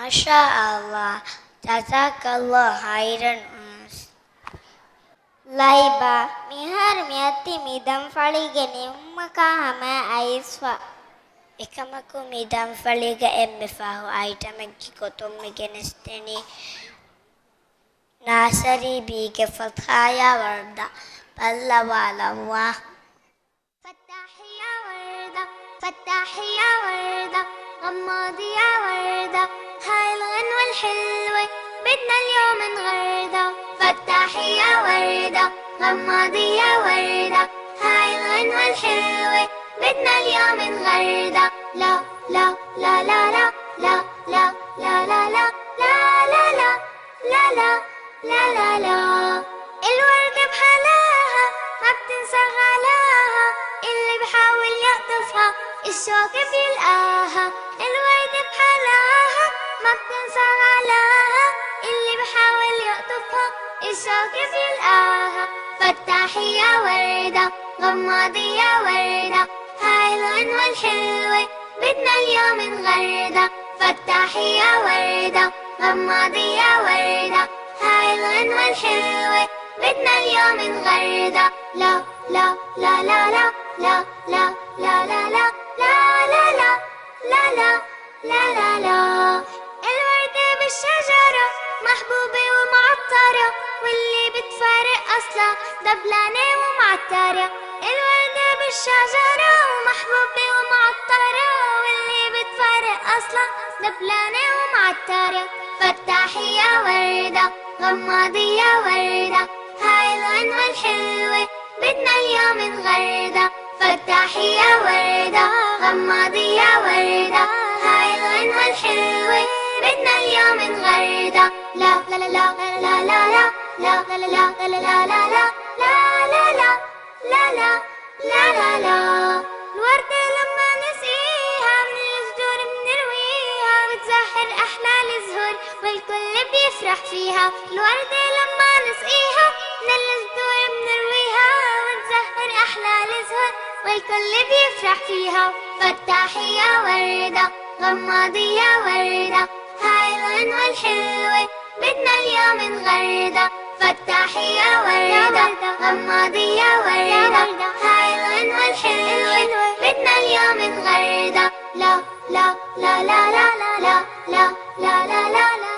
ما شاء الله. جزاك الله خيرا أنس. لaiba mihar miati midam faliga nimmaka hama aiswa ekamaku midam faliga emme fahu aitamaki kotum megenesteni nasari bige fathaya warda pallawalawa فتحي يا وردة فتحي يا وردة غمضي يا وردة هاي الغنوة الحلوة بدنا اليوم نغردة فتحي يا وردة غمضي يا وردة هاي الغنوة الحلوة بدنا اليوم نغردة لا لا لا لا لا لا لا لا لا لا لا لا لا لا لا لا لا الوردة بحلاها ما بتنسى غلاها اللي بحاول يقطفها الشوك بيلقاها الوردة بحلاها ما بتنسى غلاها اللي بحاول يقطفها الشوك بيلقاها فتحي يا وردة غمضي يا وردة هاي الغنوة الحلوة بدنا اليوم نغردة فتحي يا وردة غمضي يا وردة هاي الغنوة الحلوة بدنا اليوم نغردة لا لا لا لا لا لا لا لا لا لا لا لا لا لا لا لا لا الوردة بالشجرة محبوبة ومعطرة واللي بتفارق أصلا دبلانة ومعطرة الوردة بالشجرة ومحبوبة ومعطرة واللي بتفارق أصلا دبلانة ومعطرة فتحي يا وردة غمضي يا وردة هاي الغنوة الحلوة بدنا اليوم نغردة فتحي يا وردة غمضي يا وردة هاي الغنوة الحلوة بدنا اليوم نغردة لا لا لا لا لا لا لا لا لا لا لا لا لا لا لا لا لا لا لا الوردة لما نسقيها من الجذور بنرويها بتزهر أحلى الزهور والكل بيفرح فيها الوردة لما نسقيها من الجذور بنرويها وتزهر أحلى الزهور والكل بيفرح فيها فتحي يا وردة غمضي يا وردة هاي الغنوة الحلوة بدنا اليوم نغردة فتحي يا وردة غمضي يا وردة هاي الغنوة الحلوة بدنا اليوم نغردة لا لا لا لا لا لا لا لا لا لا